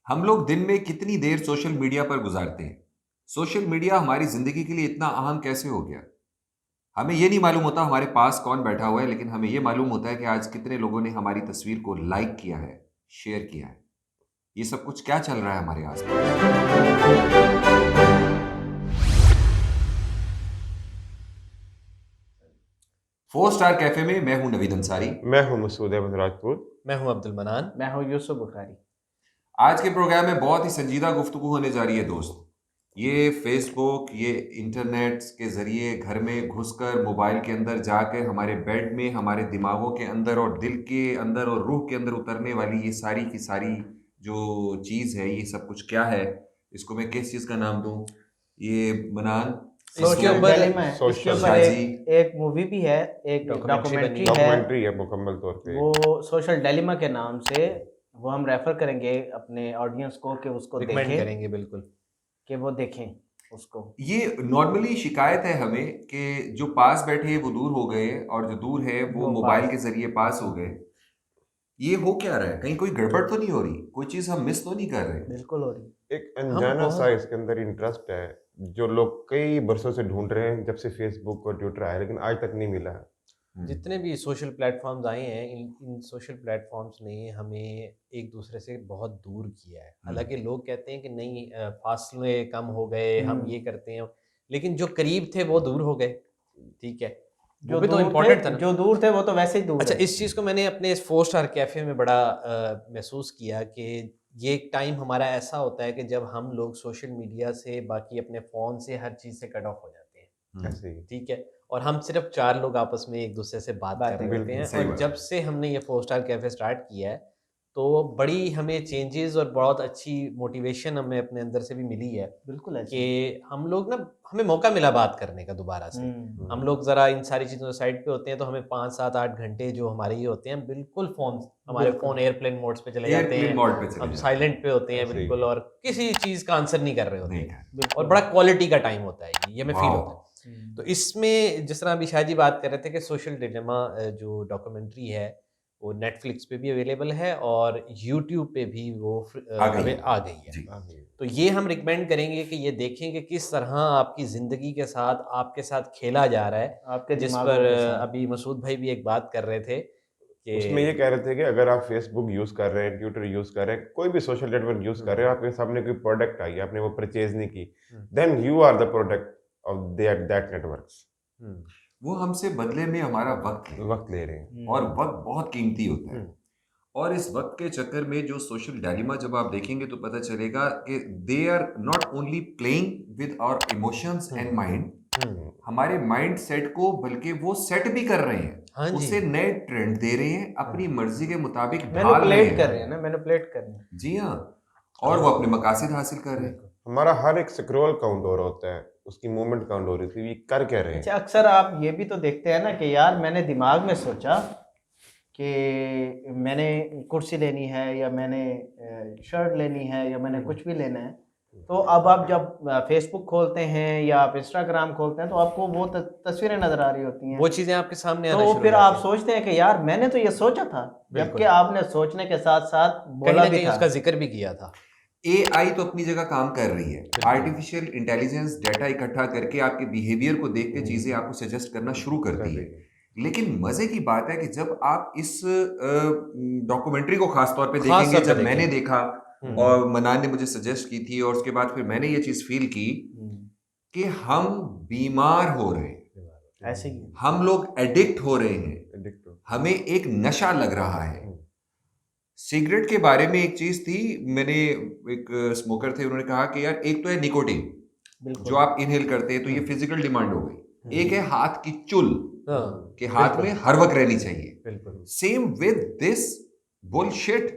हम लोग दिन में कितनी देर सोशल मीडिया पर गुजारते हैं? सोशल मीडिया हमारी जिंदगी के लिए इतना अहम कैसे हो गया? हमें ये नहीं मालूम होता हमारे पास कौन बैठा हुआ है, लेकिन हमें ये मालूम होता है कि आज कितने लोगों ने हमारी तस्वीर को लाइक किया है, शेयर किया है। ये सब कुछ क्या चल रहा है हमारे आसपास? 4 स्टार कैफे में मैं हूं नवीद अंसारी। मैं हूं मसूद अहमद राजपूत। मैं हूं अब्दुल मनान। मैं हूँ यूसुफ बुखारी। आज के प्रोग्राम में बहुत ही संजीदा गुफ्तगू होने जा रही है दोस्त। ये फेसबुक, ये इंटरनेट के ज़रिए घर में घुसकर मोबाइल के अंदर जाकर हमारे बेड में, हमारे दिमागों के अंदर और दिल के अंदर और रूह के अंदर उतरने वाली ये सारी की सारी जो चीज़ है, ये सब कुछ क्या है? इसको मैं किस चीज़ का नाम दूं? ये बनान इसके ऊपर इसके ऊपर एक मूवी भी है, एक डॉक्यूमेंट्री है मुकम्मल तौर पे। वो सोशल डायलेमा के नाम से, वो हम रेफर करेंगे अपने ऑडियंस को कि उसको रिकमेंड देखें, करेंगे बिल्कुल कि वो देखें उसको। ये नॉर्मली शिकायत है हमें कि जो पास बैठे वो दूर हो गए और जो दूर है वो मोबाइल के जरिए पास हो गए। ये हो क्या रहा है? कहीं कोई गड़बड़ तो नहीं हो रही? कोई चीज हम मिस तो नहीं कर रहे? बिल्कुल हो रही। एक अनजाना सा इसके अंदर इंटरेस्ट है जो लोग कई बरसों से ढूंढ रहे हैं, जब से फेसबुक और ट्विटर आया, लेकिन आज तक नहीं मिला है। जितने भी सोशल प्लेटफॉर्म्स आए हैं, इन सोशल प्लेटफॉर्म्स ने हमें एक दूसरे से बहुत दूर किया है। हालांकि लोग कहते हैं कि नहीं, फासले कम हो गए, हम ये करते हैं, लेकिन जो करीब थे वो दूर हो गए। ठीक है, जो भी तो इम्पोर्टेंट था ना। जो दूर थे वो तो वैसे ही दूर अच्छा, है। इस चीज़ को मैंने अपने 4 स्टार कैफ़े में बड़ा महसूस किया कि ये एक टाइम हमारा ऐसा होता है कि जब हम लोग सोशल मीडिया से, बाकी अपने फ़ोन से, हर चीज़ से कट ऑफ हो जाते हैं। ऐसे ही ठीक है, और हम सिर्फ 4 लोग आपस में एक दूसरे से बात कर रहे होते हैं। और जब से हमने ये 4 स्टार कैफ़े स्टार्ट किया है, तो बड़ी हमें चेंजेस और बहुत अच्छी मोटिवेशन हमें अपने अंदर से भी मिली है बिल्कुल कि हम लोग ना, हमें मौका मिला बात करने का दोबारा से। हम लोग ज़रा इन सारी चीज़ों साइड पे होते हैं, तो हमें 5, 7, 8 घंटे जो हमारे ये होते हैं, बिल्कुल हमारे फ़ोन एयरप्लेन मोड्स पे चले जाते हैं, हम साइलेंट पे होते हैं बिल्कुल, और किसी चीज़ का आंसर नहीं कर रहे होते हैं, और बड़ा क्वालिटी का टाइम होता है, ये हमें फील होता है। तो इसमें जिस तरह अभी शाहजी बात कर रहे थे कि सोशल डिलेमा जो डॉक्यूमेंट्री है वो नेटफ्लिक्स पे भी अवेलेबल है और यूट्यूब पे भी वो आ गई है। तो ये हम रिकमेंड करेंगे कि ये देखें कि किस तरह आपकी ज़िंदगी के साथ, आपके साथ खेला जा रहा है, आपके जिस पर अभी मसूद भाई भी एक बात कर रहे थे कि उसमें ये कह रहे थे कि अगर आप फेसबुक यूज कर रहे हैं, ट्विटर यूज कर रहे हैं, कोई भी सोशल नेटवर्क यूज कर रहे हैं, आपके सामने कोई प्रोडक्ट आई, आपने वो परचेज नहीं की, then you are the product of that networks. वो हमसे बदले में हमारा वक्त ले रहे हैं, और वक्त बहुत कीमती होता है। और इस वक्त के चक्कर में जो सोशल डायलेमा जब आप देखेंगे तो पता चलेगा कि they are not only playing with our emotions and mind, हमारे माइंड सेट को बल्कि वो सेट भी कर रहे हैं, उसे नए ट्रेंड दे रहे हैं, अपनी मर्जी के मुताबिक मैनिपुलेट कर रहे हैं ना, मैनिपुलेट कर रहे हैं। जी हाँ, और वो अपने मकासद हासिल कर रहे हैं। हमारा हर एक स्क्रॉल काउंट हो रहा होता है, उसकी मूवमेंट काउंट हो रही थी, ये कर क्या रहे हैं। अच्छा, अक्सर आप ये भी तो देखते हैं ना कि यार मैंने दिमाग में सोचा कि मैंने कुर्सी लेनी है, या मैंने शर्ट लेनी है, या मैंने कुछ भी लेना है, तो अब आप जब फेसबुक खोलते हैं या आप इंस्टाग्राम खोलते हैं तो आपको वो तस्वीरें नजर आ रही होती हैं, वो चीज़ें आपके सामने आना तो शुरू फिर हो आप जाती हैं। सोचते हैं कि यार मैंने तो ये सोचा था, जबकि आपने सोचने के साथ साथ बोला भी था, उसका जिक्र भी किया था। AI तो अपनी जगह काम कर रही है, आर्टिफिशियल इंटेलिजेंस डाटा इकट्ठा करके आपके बिहेवियर को देख के चीजें आपको सजेस्ट करना शुरू करती है। लेकिन मजे की बात है कि जब आप इस डॉक्यूमेंट्री को खास तौर पे देखेंगे, जब मैंने देखा और मनान ने मुझे सजेस्ट की थी, और उसके बाद फिर मैंने ये चीज फील की कि हम बीमार हो रहे हैं, ऐसे ही हम लोग एडिक्ट हो रहे हैं, हमें एक नशा लग रहा है। सिगरेट के बारे में एक चीज थी, मैंने एक स्मोकर थे, उन्होंने कहा कि यार एक तो है निकोटीन जो आप इनहेल करते हैं, तो ये फिजिकल डिमांड हो गई। एक है हाथ की चुल कि हाथ में हर वक्त रहनी चाहिए। सेम विद दिस बुलशिट,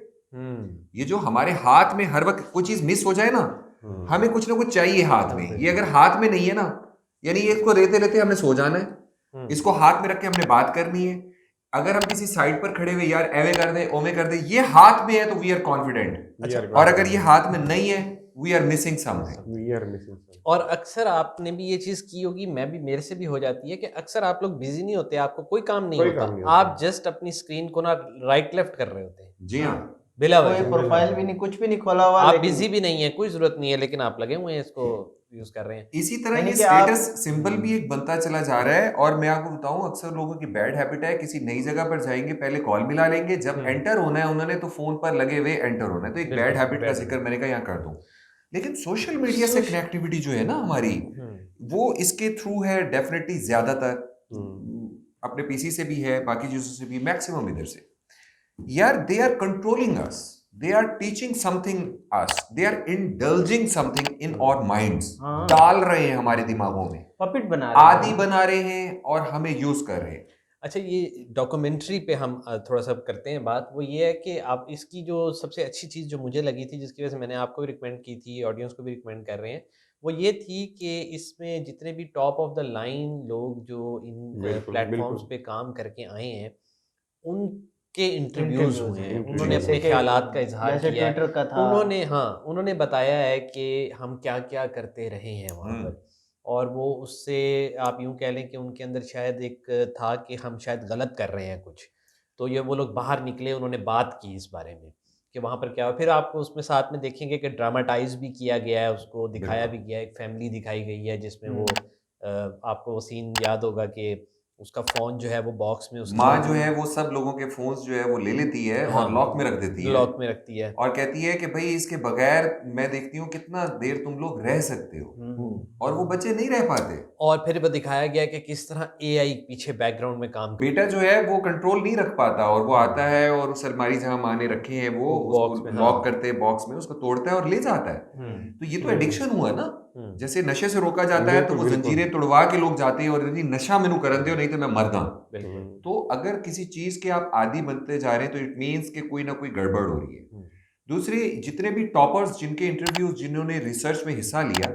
ये जो हमारे हाथ में हर वक्त कोई चीज मिस हो जाए ना, हमें कुछ ना कुछ चाहिए हाथ में। ये अगर हाथ में नहीं है ना, यानी इसको लेते लेते हमने सो जाना है, इसको हाथ में रख के हमने बात करनी है। अगर हम किसी साइड पर खड़े हुए यार एवे कर दे, ओमे कर दे, ये हाथ में है तो वी आर कॉन्फिडेंट, और अगर ये हाथ में नहीं है वी आर मिसिंग समथिंग। और अक्सर आपने भी ये चीज की होगी, मैं भी, मेरे से भी हो जाती है कि अक्सर आप लोग बिजी नहीं होते, आपको कोई काम नहीं होता, आप जस्ट अपनी स्क्रीन को ना राइट लेफ्ट कर रहे होते हैं। जी हाँ, बिला कोई वजह प्रोफाइल भी नहीं, कुछ भी नहीं खोला हुआ, आप लेकिन बिजी भी नहीं है, कोई जरूरत नहीं है, लेकिन आप लगे हुए हैं इसको यूज कर रहे हैं। इसी तरह यानी ये कि आप- स्टेटस सिंबल भी एक बनता चला जा रहा है। और मैं आपको बताऊं, अक्सर लोगों की बैड हैबिट है, किसी नई जगह पर जाएंगे पहले कॉल मिला लेंगे, जब एंटर होना है उन्होंने तो फोन पर लगे हुए एंटर होना है। तो एक बैड हैबिट का जिक्र मैंने कहा यहाँ कर दूं। लेकिन सोशल मीडिया से कनेक्टिविटी जो है ना हमारी, वो इसके थ्रू है डेफिनेटली ज्यादातर। अपने पीसी से भी है, बाकी चीजों से भी, मैक्सिमम इधर से। यार they are controlling us, they are teaching something us, they are indulging something in our minds. हाँ। डाल रहे हैं हमारे दिमागों में, पपिट बना रहे आदि हैं। बना रहे हैं और हमें यूज कर रहे हैं। अच्छा, ये डॉक्यूमेंट्री पे हम थोड़ा सा करते हैं बात। वो ये है कि आप इसकी जो सबसे अच्छी चीज़ जो मुझे लगी थी, जिसकी वजह से मैंने आपको भी रिकमेंड की थी, ऑडियंस को भी रिकमेंड कर रहे हैं, वो ये थी कि इसमें जितने भी टॉप ऑफ द लाइन लोग जो इन बिल्कुल, प्लेटफॉर्म्स बिल्कुल। पे काम करके आए हैं, उनके इंटरव्यूज हुए हैं, interviews, उन्होंने जैसे अपने कि ख्यालात का इजहार जैसे किया है। ट्विटर का था, उन्होंने बताया है कि हम क्या क्या करते रहे हैं वहाँ पर। और वो उससे आप यूं कह लें कि उनके अंदर शायद एक था कि हम शायद गलत कर रहे हैं कुछ, तो ये वो लोग बाहर निकले, उन्होंने बात की इस बारे में कि वहाँ पर क्या हुआ। फिर आपको उसमें साथ में देखेंगे कि ड्रामाटाइज भी किया गया है, उसको दिखाया भी गया है, एक फैमिली दिखाई गई है जिसमें वो आपको वो सीन याद होगा कि उसका फ़ोन जो है वो बॉक्स में उसकी माँ जो है वो सब लोगों के फोन्स जो है वो ले लेती है हाँ, और लॉक में रख देती है, लॉक में रखती है। और कहती है कि भाई इसके बगैर मैं देखती हूँ कितना देर तुम लोग रह सकते हो, और वो बच्चे नहीं रह पाते। और फिर वो दिखाया गया कि किस तरह एआई पीछे बैकग्राउंड में काम कर बेटा जो है वो कंट्रोल नहीं रख पाता, और वो आता है और उस अलमारी जहां माँ ने रखे हैं वो बॉक्स उसको में, लॉक हाँ। करते हैं, बॉक्स में उसको तोड़ता है और ले जाता है। तो ये तो एडिक्शन हुआ ना। हम्म। जैसे नशे से रोका जाता है तो वो बिल्कुल, बिल्कुल। जंजीरें तोड़वा के लोग जाते हैं और यदि नशा मैनू करन दियो नहीं तो मैं मरदा। बिल्कुल। तो अगर किसी चीज के आप आदी बनते जा रहे हैं तो इट मीन्स कि कोई ना कोई गड़बड़ हो रही है। दूसरी, जितने भी टॉपर्स जिनके इंटरव्यूज जिन्होंने रिसर्च में हिस्सा लिया,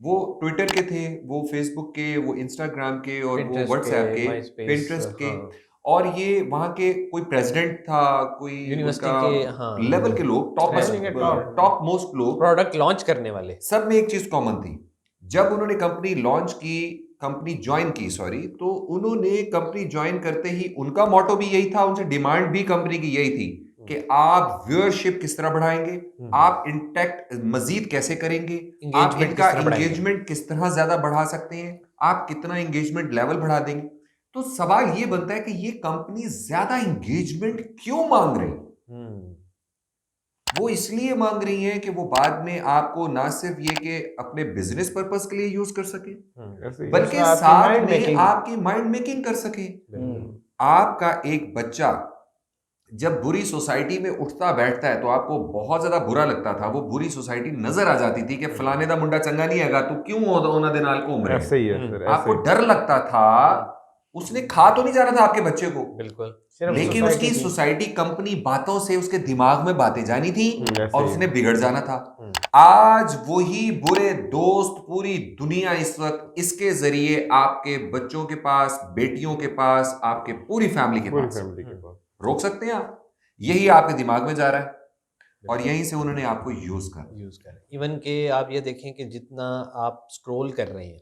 वो ट्विटर के थे, वो फेसबुक के, वो इंस्टाग्राम के, और वो Pinterest व्हाट्सएप के, MySpace, पिंटरेस्ट के, हाँ। और ये वहां के कोई प्रेसिडेंट था, कोई यूनिवर्सिटी उनका के, हाँ। लेवल के लोग, Level के top। टॉप मोस्ट लोग, प्रोडक्ट लॉन्च करने वाले। सब में एक चीज कॉमन थी। जब उन्होंने कंपनी लॉन्च की, कंपनी ज्वाइन की, सॉरी, तो उन्होंने कंपनी ज्वाइन करते ही उनका मोटो भी यही था, उनसे डिमांड भी कंपनी की यही थी कि आप व्यूअरशिप किस तरह बढ़ाएंगे, आप इंटैक्ट मजीद कैसे करेंगे, आप Engagement इनका किस तरह बढ़ाएंगे? एंगेजमेंट किस तरह ज्यादा बढ़ा सकते हैं, आप कितना एंगेजमेंट लेवल बढ़ा देंगे। तो सवाल ये बनता है कि ये कंपनी ज्यादा एंगेजमेंट क्यों मांग रही है? वो इसलिए मांग रही हैं कि वो बाद में आपको ना सिर्फ ये कि अपने बिजनेस पर्पस के लिए यूज कर सके, ऐसे ही। बल्कि आपकी साथ mind में making। आपकी माइंड मेकिंग कर सके। आपका एक बच्चा जब बुरी सोसाइटी में उठता बैठता है तो आपको बहुत ज्यादा बुरा लगता था, वो बुरी सोसाइटी नजर आ जाती थी कि फलाने दा मुंडा चंगा नहीं हैगा, तू क्यों ओना दे नाल घूम रहा ऐसे है। ही है सर, ऐसे आपको ही। डर लगता था, उसने खा तो नहीं जा रहा था आपके बच्चे को, बिल्कुल। सिर्फ लेकिन society उसकी थी। सोसाइटी, कंपनी बातों से उसके दिमाग में बातें जानी थी ऐसे और ही। उसने बिगड़ जाना था। आज वही बुरे दोस्त पूरी दुनिया इस वक्त इसके जरिए आपके बच्चों के पास, बेटियों के पास, आपके पूरी फैमिली के पूरी पास फैमिली के पास। रोक सकते हैं आप। यही आपके दिमाग में जा रहा है और यहीं से उन्होंने आपको यूज कर। इवन के आप ये देखें कि जितना आप स्क्रॉल कर रहे हैं,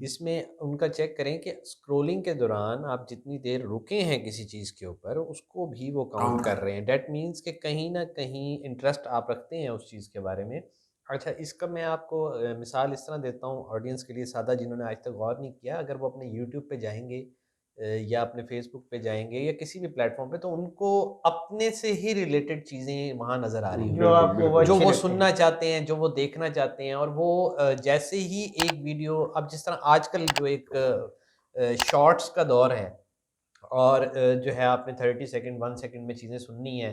इसमें उनका चेक करें कि स्क्रॉलिंग के दौरान आप जितनी देर रुके हैं किसी चीज़ के ऊपर, उसको भी वो काउंट काउंट कर रहे हैं। डेट मीन्स कि कहीं ना कहीं इंटरेस्ट आप रखते हैं उस चीज़ के बारे में। अच्छा, इसका मैं आपको मिसाल इस तरह देता हूँ ऑडियंस के लिए सादा, जिन्होंने आज तक गौर नहीं किया। अगर वो अपने यूट्यूब पे जाएंगे या अपने फेसबुक पे जाएंगे या किसी भी प्लेटफॉर्म पे, तो उनको अपने से ही रिलेटेड चीज़ें वहाँ नज़र आ रही जो होंगी, आपको वो जो अच्छी वो लगती सुनना है। चाहते हैं, जो वो देखना चाहते हैं। और वो जैसे ही एक वीडियो, अब जिस तरह आजकल जो एक शॉर्ट्स का दौर है, और जो है आपने 30 सेकंड 1 सेकंड में चीज़ें सुननी है,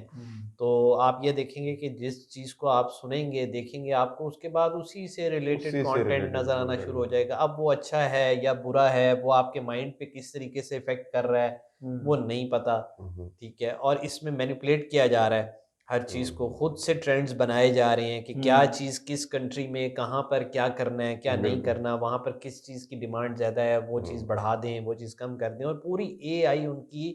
तो आप ये देखेंगे कि जिस चीज़ को आप सुनेंगे, देखेंगे, आपको उसके बाद उसी से रिलेटेड उसी से कंटेंट related नज़र आना content। शुरू हो जाएगा। अब वो अच्छा है या बुरा है, वो आपके माइंड पे किस तरीके से इफ़ेक्ट कर रहा है, वो नहीं पता, ठीक है। और इसमें मैनिपुलेट किया जा रहा है हर चीज़ को, खुद से ट्रेंड्स बनाए जा रहे हैं कि क्या चीज़ किस कंट्री में कहाँ पर क्या करना है, क्या नहीं करना, वहाँ पर किस चीज़ की डिमांड ज़्यादा है, वो चीज़ बढ़ा दें, वो चीज़ कम कर दें। और पूरी एआई उनकी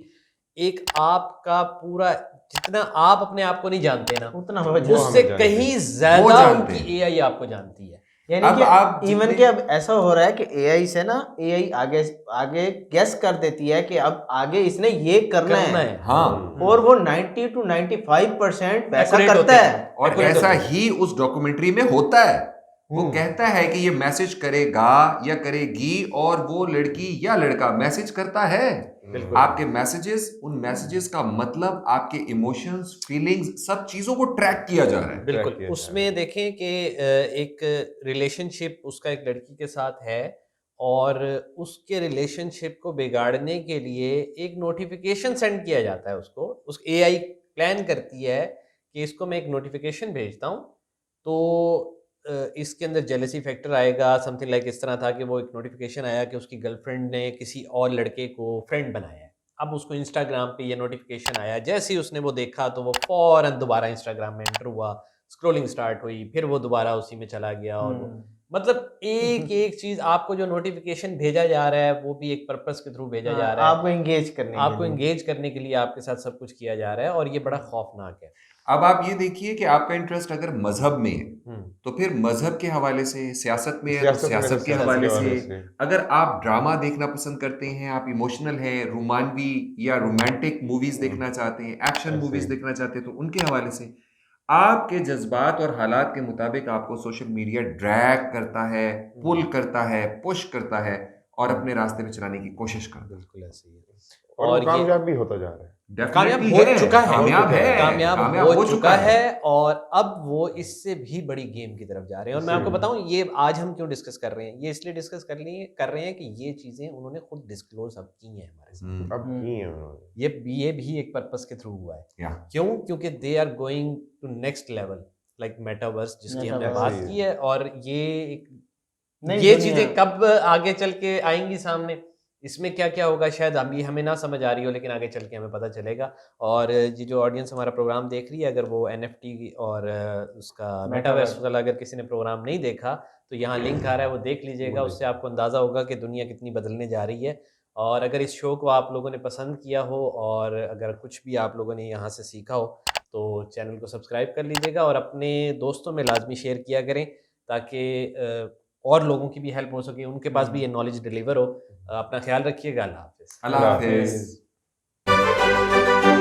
एक आपका पूरा, जितना आप अपने आप को नहीं जानते ना, उतना वो वो उससे हमें जानते कहीं हैं। वो ज़्यादा जानते उनकी हैं। एआई आपको जानती है। यानी अब कि आप इवन जितने- कि अब ऐसा हो रहा है कि एआई से ना, एआई आगे आगे गेस कर देती है कि अब आगे इसने ये करना है, हाँ, और वो 90 to 95% वैसा Accurate करता होते है। हैं। और Accurate ऐसा होते हैं। ही उस डॉक्यूमेंट्री में होता है। वो कहता है कि ये मैसेज करेगा या करेगी, और वो लड़की या लड़का मैसेज करता है। बिल्कुल। आपके मैसेजेस, उन मैसेजेस का मतलब, आपके इमोशंस, फीलिंग्स, सब चीजों को ट्रैक किया जा रहा है। बिल्कुल। किया जा उसमें देखें कि एक रिलेशनशिप उसका एक लड़की के साथ है, और उसके रिलेशनशिप को बिगाड़ने के लिए एक नोटिफिकेशन सेंड किया जाता है उसको। उस एआई प्लान करती है कि इसको मैं एक नोटिफिकेशन भेजता हूँ, तो इसके अंदर जेलसी फैक्टर आएगा, समथिंग लाइक इस तरह था कि वो एक नोटिफिकेशन आया कि उसकी गर्लफ्रेंड ने किसी और लड़के को फ्रेंड बनाया है। अब उसको इंस्टाग्राम पे ये नोटिफिकेशन आया, जैसे ही उसने वो देखा तो वो फौरन दोबारा इंस्टाग्राम में एंटर हुआ, स्क्रॉलिंग स्टार्ट हुई, फिर वो दोबारा उसी में चला गया। और वो मतलब एक एक चीज आपको जो नोटिफिकेशन भेजा जा रहा है वो भी एक पर्पस के थ्रू भेजा जा रहा है, आपको एंगेज करने आपको के लिए। एंगेज करने के लिए आपके साथ सब कुछ किया जा रहा है, और ये बड़ा खौफनाक है। अब आप ये देखिए कि आपका इंटरेस्ट अगर मजहब में है, तो फिर मजहब के हवाले से, सियासत में है तो सियासत में, सियासत के सियासत हवाले के हवाले से, से। अगर आप ड्रामा देखना पसंद करते हैं, आप इमोशनल हैं, रोमानवी या रोमांटिक मूवीज देखना चाहते हैं, एक्शन ऐसे मूवीज ही। देखना चाहते हैं, तो उनके हवाले से आपके जज्बात और हालात के मुताबिक आपको सोशल मीडिया ड्रैग करता है, पुल करता है, पुश करता है, और अपने रास्ते में चलाने की कोशिश करता है। बिल्कुल ऐसे ही है। और वो कामयाब भी होता जा रहा है। कामयाब Definitely हो चुका है, कामयाब है, कामयाब कामयाब हो चुका है, और अब वो इससे भी बड़ी गेम की तरफ जा रहे हैं। और मैं आपको बताऊं, ये आज हम क्यों डिस्कस कर रहे हैं, ये इसलिए डिस्कस कर रहे हैं कि ये चीजें उन्होंने खुद डिस्क्लोज अब की हैं हमारे साथ। अब की है उन्होंने। ये भी एक पर्पस के थ्रू हुआ है। या क्यों? क्योंकि they are going to next level, like metaverse, जिसकी हमने Metaverse, बात सही की है। और ये नई ये दुनिया। चीजें कब आगे चल के आएंगी सामने, इसमें क्या क्या होगा, शायद अभी हमें ना समझ आ रही हो, लेकिन आगे चल के हमें पता चलेगा। और ये जो ऑडियंस हमारा प्रोग्राम देख रही है, अगर वो NFT और उसका मेटावर्स वाला अगर किसी ने प्रोग्राम नहीं देखा, तो यहाँ लिंक आ रहा है, वो देख लीजिएगा। उससे आपको अंदाज़ा होगा कि दुनिया कितनी बदलने जा रही है। और अगर इस शो को आप लोगों ने पसंद किया हो, और अगर कुछ भी आप लोगों ने यहाँ से सीखा हो, तो चैनल को सब्सक्राइब कर लीजिएगा, और अपने दोस्तों में लाजमी शेयर किया करें, ताकि और लोगों की भी हेल्प हो सके, उनके पास भी ये नॉलेज डिलीवर हो। अपना ख्याल रखिएगा। अल्लाह हाफिज़। अल्लाह अल्लाह हाफिज। हाफिज।